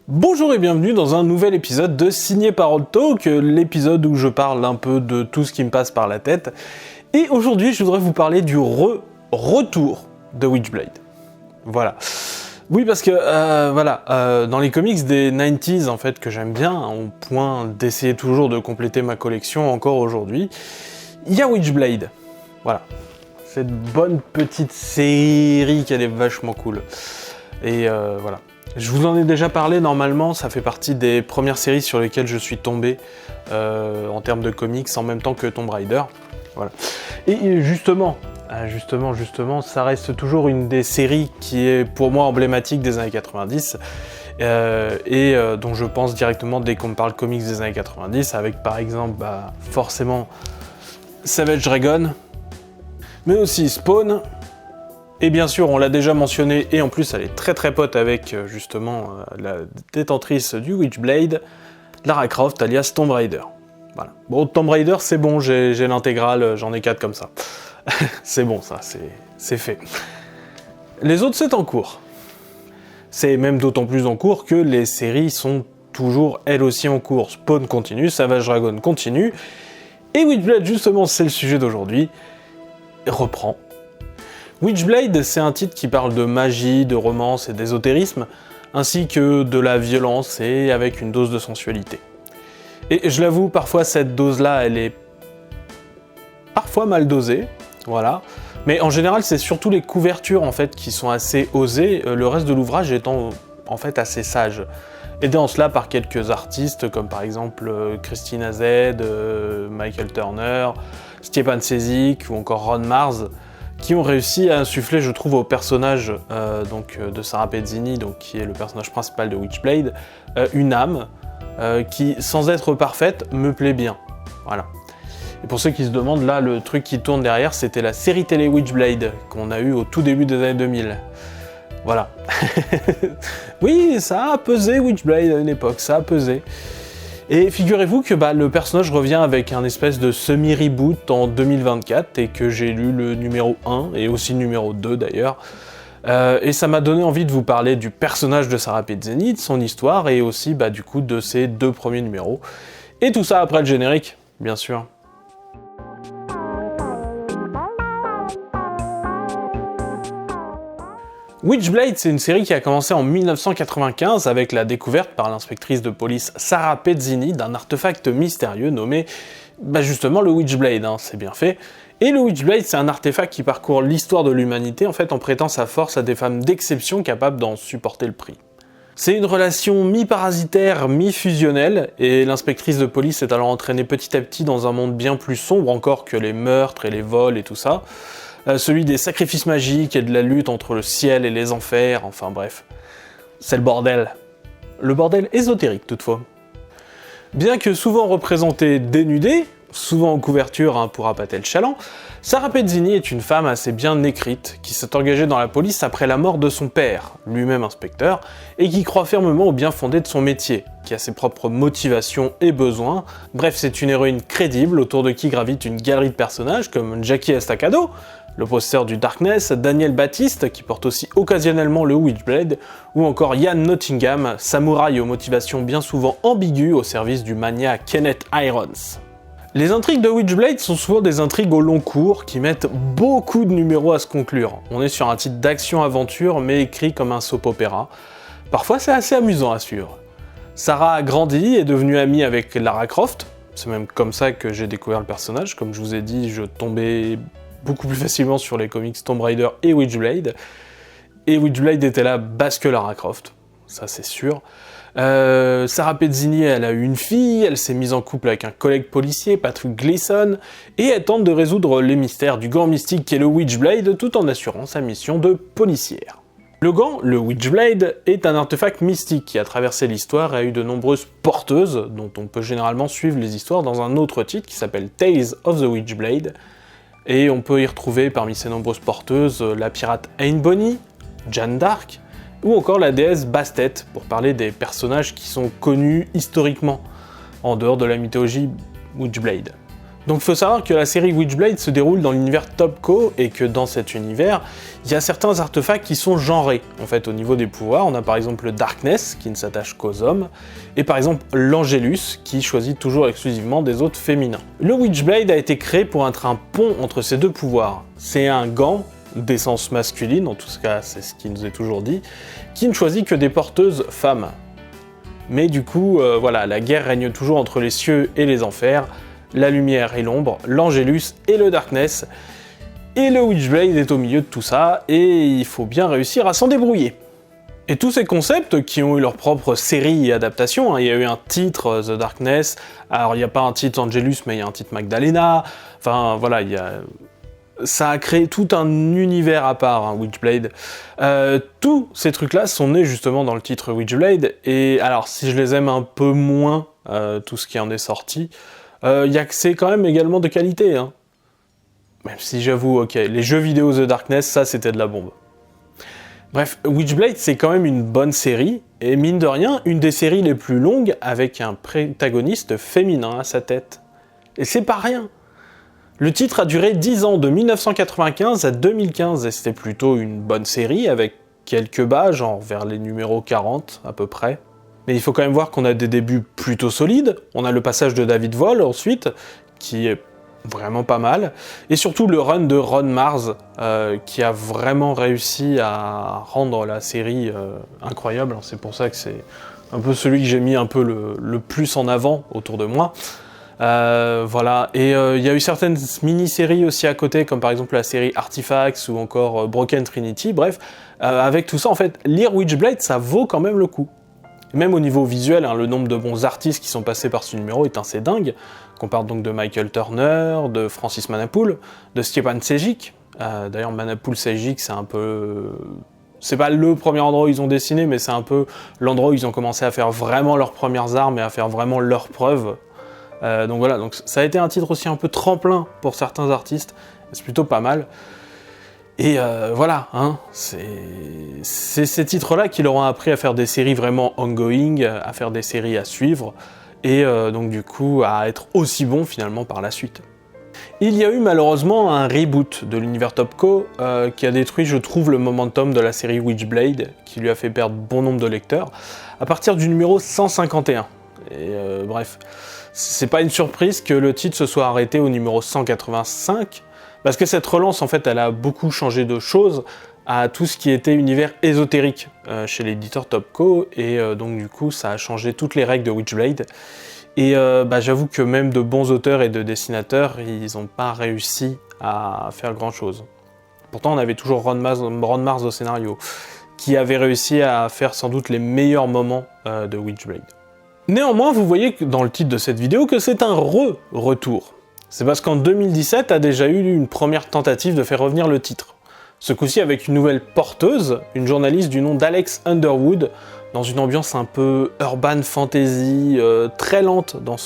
Bonjour et bienvenue dans un nouvel épisode de Signé par Old Talk, l'épisode où je parle un peu de tout ce qui me passe par la tête. Et aujourd'hui, je voudrais vous parler du retour de Witchblade. Voilà. Oui, parce que, dans les comics des 90s, en fait, que j'aime bien, au point d'essayer toujours de compléter ma collection encore aujourd'hui, il y a Witchblade. Voilà. Cette bonne petite série qui est vachement cool. Et voilà. Je vous en ai déjà parlé, normalement, ça fait partie des premières séries sur lesquelles je suis tombé en termes de comics, en même temps que Tomb Raider. Voilà. Et justement, ça reste toujours une des séries qui est pour moi emblématique des années 90, dont je pense directement dès qu'on me parle comics des années 90, avec par exemple, forcément, Savage Dragon, mais aussi Spawn. Et bien sûr, on l'a déjà mentionné, et en plus elle est très très pote avec justement la détentrice du Witchblade, Lara Croft alias Tomb Raider. Voilà. Bon, Tomb Raider c'est bon, j'ai l'intégrale, j'en ai 4 comme ça. C'est bon ça, c'est fait. Les autres c'est en cours. C'est même d'autant plus en cours que les séries sont toujours elles aussi en cours. Spawn continue, Savage Dragon continue, et Witchblade justement c'est le sujet d'aujourd'hui, reprend. Witchblade, c'est un titre qui parle de magie, de romance et d'ésotérisme, ainsi que de la violence et avec une dose de sensualité. Et je l'avoue, parfois cette dose-là, elle est parfois mal dosée, voilà. Mais en général, c'est surtout les couvertures en fait qui sont assez osées, le reste de l'ouvrage étant en fait assez sage. Aidé en cela par quelques artistes comme par exemple Christina Z, Michael Turner, Stjepan Česić ou encore Ron Marz, qui ont réussi à insuffler, je trouve, au personnage de Sarah Pezzini, qui est le personnage principal de Witchblade, une âme qui, sans être parfaite, me plaît bien. Voilà. Et pour ceux qui se demandent, là, le truc qui tourne derrière, c'était la série télé Witchblade, qu'on a eue au tout début des années 2000. Voilà. Oui, ça a pesé Witchblade à une époque, ça a pesé. Et figurez-vous que le personnage revient avec un espèce de semi-reboot en 2024 et que j'ai lu le numéro 1 et aussi le numéro 2 d'ailleurs. Et ça m'a donné envie de vous parler du personnage de Sarah Pezzini, de son histoire et aussi du coup de ses 2 premiers numéros. Et tout ça après le générique, bien sûr. Witchblade, c'est une série qui a commencé en 1995 avec la découverte par l'inspectrice de police Sarah Pezzini d'un artefact mystérieux nommé justement le Witchblade, c'est bien fait. Et le Witchblade, c'est un artefact qui parcourt l'histoire de l'humanité en fait en prêtant sa force à des femmes d'exception capables d'en supporter le prix. C'est une relation mi-parasitaire, mi-fusionnelle, et l'inspectrice de police est alors entraînée petit à petit dans un monde bien plus sombre encore que les meurtres et les vols et tout ça. Celui des sacrifices magiques et de la lutte entre le ciel et les enfers, enfin bref. C'est le bordel. Le bordel ésotérique toutefois. Bien que souvent représentée dénudée, souvent en couverture pour appâter le chaland, Sarah Pezzini est une femme assez bien écrite, qui s'est engagée dans la police après la mort de son père, lui-même inspecteur, et qui croit fermement au bien fondé de son métier, qui a ses propres motivations et besoins. Bref, c'est une héroïne crédible autour de qui gravite une galerie de personnages comme Jackie Estacado, le poster du Darkness, Daniel Baptiste, qui porte aussi occasionnellement le Witchblade, ou encore Ian Nottingham, samouraï aux motivations bien souvent ambiguës au service du mania Kenneth Irons. Les intrigues de Witchblade sont souvent des intrigues au long cours qui mettent beaucoup de numéros à se conclure. On est sur un titre d'action-aventure mais écrit comme un soap-opéra. Parfois c'est assez amusant à suivre. Sarah a grandi et est devenue amie avec Lara Croft, c'est même comme ça que j'ai découvert le personnage, comme je vous ai dit, je tombais beaucoup plus facilement sur les comics Tomb Raider et Witchblade. Et Witchblade était là parce que Lara Croft, ça c'est sûr. Sarah Pezzini, elle a eu une fille, elle s'est mise en couple avec un collègue policier, Patrick Gleason, et elle tente de résoudre les mystères du gant mystique qui est le Witchblade tout en assurant sa mission de policière. Le gant, le Witchblade, est un artefact mystique qui a traversé l'histoire et a eu de nombreuses porteuses, dont on peut généralement suivre les histoires dans un autre titre qui s'appelle Tales of the Witchblade, et on peut y retrouver parmi ces nombreuses porteuses la pirate Ain Bonny, Jeanne d'Arc, ou encore la déesse Bastet, pour parler des personnages qui sont connus historiquement, en dehors de la mythologie Witchblade. Donc il faut savoir que la série Witchblade se déroule dans l'univers Topco et que dans cet univers, il y a certains artefacts qui sont genrés. En fait, au niveau des pouvoirs, on a par exemple le Darkness qui ne s'attache qu'aux hommes, et par exemple l'Angelus qui choisit toujours exclusivement des hôtes féminins. Le Witchblade a été créé pour être un pont entre ces deux pouvoirs. C'est un gant d'essence masculine, en tout cas c'est ce qui nous est toujours dit, qui ne choisit que des porteuses femmes. Mais du coup, voilà, la guerre règne toujours entre les cieux et les enfers, la lumière et l'ombre, l'Angelus et le Darkness, et le Witchblade est au milieu de tout ça, et il faut bien réussir à s'en débrouiller. Et tous ces concepts qui ont eu leur propre série et adaptation, il y a eu un titre, The Darkness, alors il n'y a pas un titre Angelus, mais il y a un titre Magdalena, enfin voilà, ça a créé tout un univers à part, Witchblade. Tous ces trucs-là sont nés justement dans le titre Witchblade, et alors si je les aime un peu moins, tout ce qui en est sorti, c'est quand même également de qualité, hein. Même si j'avoue, ok, les jeux vidéo The Darkness, ça c'était de la bombe. Bref, Witchblade c'est quand même une bonne série, et mine de rien, une des séries les plus longues avec un protagoniste féminin à sa tête. Et c'est pas rien. Le titre a duré 10 ans, de 1995 à 2015, et c'était plutôt une bonne série, avec quelques bas, genre vers les numéros 40 à peu près. Mais il faut quand même voir qu'on a des débuts plutôt solides, on a le passage de David Voll ensuite, qui est vraiment pas mal, et surtout le run de Ron Mars, qui a vraiment réussi à rendre la série incroyable, c'est pour ça que c'est un peu celui que j'ai mis un peu le plus en avant autour de moi. Voilà, et il y a eu certaines mini-séries aussi à côté, comme par exemple la série Artifacts ou encore Broken Trinity, bref, avec tout ça, en fait, lire Witchblade, ça vaut quand même le coup. Et même au niveau visuel, hein, le nombre de bons artistes qui sont passés par ce numéro est assez dingue, qu'on parle donc de Michael Turner, de Francis Manapul, de Stjepan Sejic, d'ailleurs Manapul Sejic c'est un peu... C'est pas le premier endroit où ils ont dessiné, mais c'est un peu l'endroit où ils ont commencé à faire vraiment leurs premières armes et à faire vraiment leurs preuves. Donc voilà, donc ça a été un titre aussi un peu tremplin pour certains artistes, c'est plutôt pas mal. Et voilà, hein, c'est ces titres-là qui leur ont appris à faire des séries vraiment ongoing, à faire des séries à suivre, et donc du coup à être aussi bons finalement par la suite. Il y a eu malheureusement un reboot de l'univers Topco qui a détruit, je trouve, le momentum de la série Witchblade, qui lui a fait perdre bon nombre de lecteurs, à partir du numéro 151. Et bref, c'est pas une surprise que le titre se soit arrêté au numéro 185, parce que cette relance, en fait, elle a beaucoup changé de choses à tout ce qui était univers ésotérique chez l'éditeur Topco, et donc du coup, ça a changé toutes les règles de Witchblade. Et j'avoue que même de bons auteurs et de dessinateurs, ils n'ont pas réussi à faire grand-chose. Pourtant, on avait toujours Ron Mars au scénario, qui avait réussi à faire sans doute les meilleurs moments de Witchblade. Néanmoins, vous voyez que dans le titre de cette vidéo que c'est un retour. C'est parce qu'en 2017 a déjà eu une première tentative de faire revenir le titre. Ce coup-ci avec une nouvelle porteuse, une journaliste du nom d'Alex Underwood, dans une ambiance un peu urban fantasy, très lente dans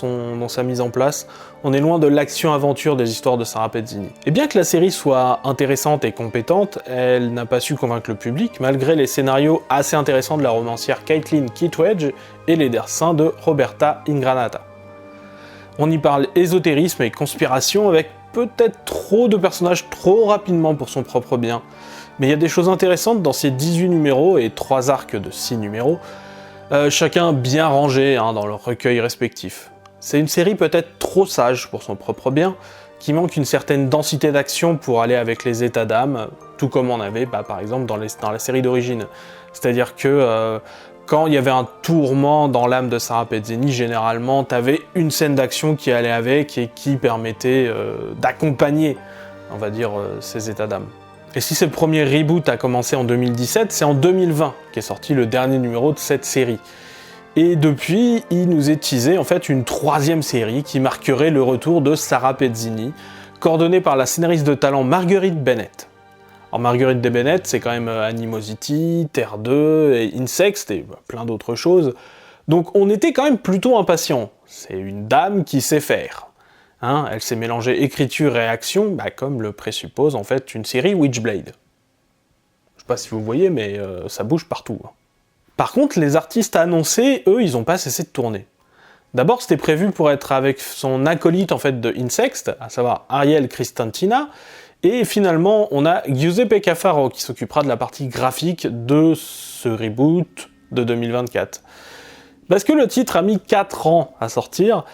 sa mise en place. On est loin de l'action-aventure des histoires de Sarah Pezzini. Et bien que la série soit intéressante et compétente, elle n'a pas su convaincre le public, malgré les scénarios assez intéressants de la romancière Caitlin Kittredge et les dessins de Roberta Ingranata. On y parle ésotérisme et conspiration avec peut-être trop de personnages trop rapidement pour son propre bien. Mais il y a des choses intéressantes dans ces 18 numéros et 3 arcs de 6 numéros, chacun bien rangé dans leur recueil respectif. C'est une série peut-être trop sage pour son propre bien, qui manque une certaine densité d'action pour aller avec les états d'âme, tout comme on avait par exemple dans la série d'origine. C'est-à-dire que quand il y avait un tourment dans l'âme de Sarah Pezzini, généralement, t'avais une scène d'action qui allait avec et qui permettait d'accompagner, on va dire, ces états d'âme. Et si ce premier reboot a commencé en 2017, c'est en 2020 qu'est sorti le dernier numéro de cette série. Et depuis, il nous est teasé en fait une 3e série qui marquerait le retour de Sarah Pezzini, coordonnée par la scénariste de talent Marguerite Bennett. Alors Marguerite Bennett, c'est quand même Animosity, Terre 2, et Insects, et plein d'autres choses. Donc on était quand même plutôt impatients. C'est une dame qui sait faire. Elle s'est mélangée écriture et action, comme le présuppose en fait une série Witchblade. Je sais pas si vous voyez, mais ça bouge partout. Par contre, les artistes annoncés, eux, ils n'ont pas cessé de tourner. D'abord, c'était prévu pour être avec son acolyte en fait de Insext, à savoir Ariel Cristantina, et finalement, on a Giuseppe Cafaro qui s'occupera de la partie graphique de ce reboot de 2024. Parce que le titre a mis 4 ans à sortir,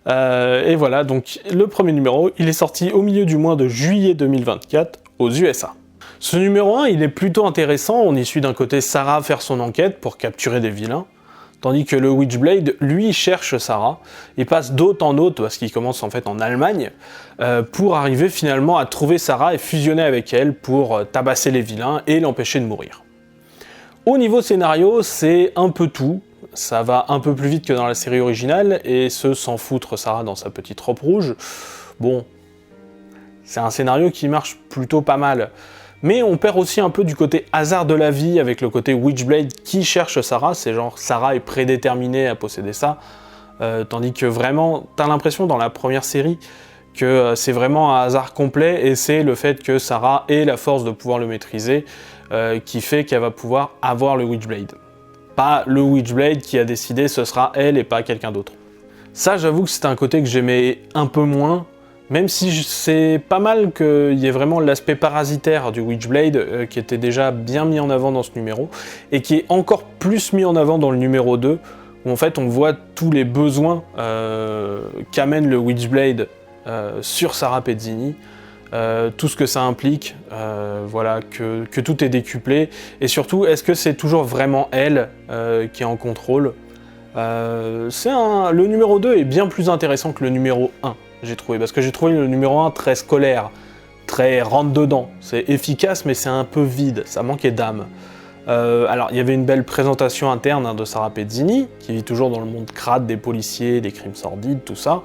et voilà, donc le premier numéro, il est sorti au milieu du mois de juillet 2024 aux USA. Ce numéro 1, il est plutôt intéressant, on y suit d'un côté Sarah faire son enquête pour capturer des vilains, tandis que le Witchblade, lui, cherche Sarah, et passe d'hôte en hôte, parce qu'il commence en fait en Allemagne, pour arriver finalement à trouver Sarah et fusionner avec elle pour tabasser les vilains et l'empêcher de mourir. Au niveau scénario, c'est un peu tout, ça va un peu plus vite que dans la série originale, et ce sans foutre Sarah dans sa petite robe rouge. Bon, c'est un scénario qui marche plutôt pas mal. Mais on perd aussi un peu du côté hasard de la vie avec le côté Witchblade qui cherche Sarah, c'est genre Sarah est prédéterminée à posséder ça, tandis que vraiment, t'as l'impression dans la première série que c'est vraiment un hasard complet et c'est le fait que Sarah ait la force de pouvoir le maîtriser qui fait qu'elle va pouvoir avoir le Witchblade. Pas le Witchblade qui a décidé ce sera elle et pas quelqu'un d'autre. Ça, j'avoue que c'était un côté que j'aimais un peu moins, même si c'est pas mal qu'il y ait vraiment l'aspect parasitaire du Witchblade qui était déjà bien mis en avant dans ce numéro, et qui est encore plus mis en avant dans le numéro 2, où en fait on voit tous les besoins qu'amène le Witchblade sur Sarah Pezzini, tout ce que ça implique, voilà, que tout est décuplé, et surtout, est-ce que c'est toujours vraiment elle qui est en contrôle? Le numéro 2 est bien plus intéressant que le numéro 1. J'ai trouvé, parce que j'ai trouvé le numéro 1 très scolaire, très rentre-dedans, c'est efficace mais c'est un peu vide, ça manquait d'âme. Alors il y avait une belle présentation interne de Sarah Pezzini, qui vit toujours dans le monde crade des policiers, des crimes sordides, tout ça,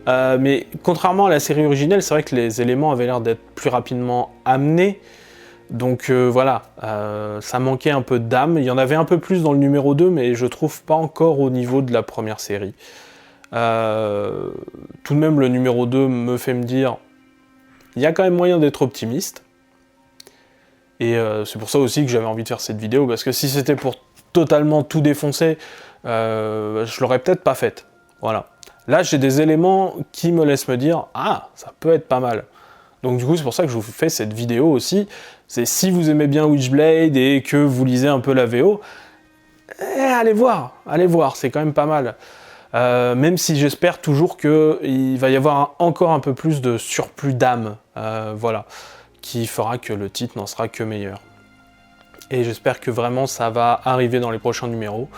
mais contrairement à la série originelle, c'est vrai que les éléments avaient l'air d'être plus rapidement amenés, donc voilà, ça manquait un peu d'âme, il y en avait un peu plus dans le numéro 2, mais je trouve pas encore au niveau de la première série. Tout de même, le numéro 2 me fait me dire il y a quand même moyen d'être optimiste. Et c'est pour ça aussi que j'avais envie de faire cette vidéo, parce que si c'était pour totalement tout défoncer, je l'aurais peut-être pas faite. Voilà. Là, j'ai des éléments qui me laissent me dire ah, ça peut être pas mal. Donc du coup, c'est pour ça que je vous fais cette vidéo aussi. C'est si vous aimez bien Witchblade et que vous lisez un peu la VO, allez voir, c'est quand même pas mal. Même si j'espère toujours qu'il va y avoir encore un peu plus de surplus d'âme, voilà, qui fera que le titre n'en sera que meilleur. Et j'espère que vraiment ça va arriver dans les prochains numéros,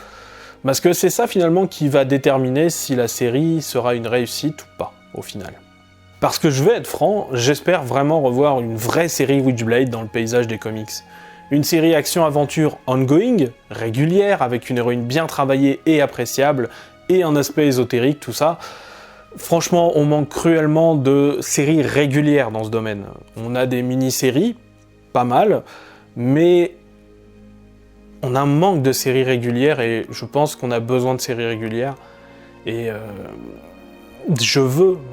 parce que c'est ça finalement qui va déterminer si la série sera une réussite ou pas, au final. Parce que je vais être franc, j'espère vraiment revoir une vraie série Witchblade dans le paysage des comics. Une série action-aventure ongoing, régulière, avec une héroïne bien travaillée et appréciable, et un aspect ésotérique, tout ça. Franchement, on manque cruellement de séries régulières dans ce domaine. On a des mini-séries, pas mal, mais on a un manque de séries régulières, et je pense qu'on a besoin de séries régulières. Et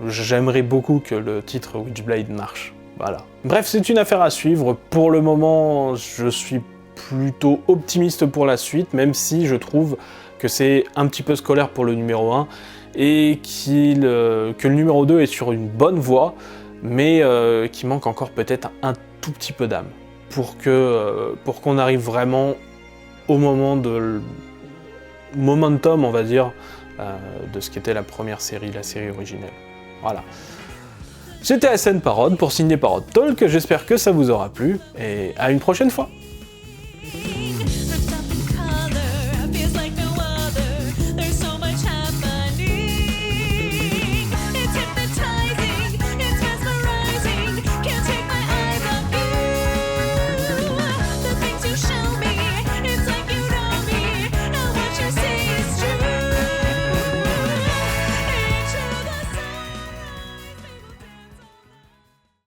j'aimerais beaucoup que le titre Witchblade marche. Voilà. Bref, c'est une affaire à suivre. Pour le moment, je suis plutôt optimiste pour la suite, même si je trouve que c'est un petit peu scolaire pour le numéro 1, et que le numéro 2 est sur une bonne voie, mais qui manque encore peut-être un tout petit peu d'âme, pour qu'on arrive vraiment au moment de momentum, on va dire, de ce qu'était la première série, la série originelle. Voilà. C'était SN Parod pour signer Parod Talk, j'espère que ça vous aura plu, et à une prochaine fois.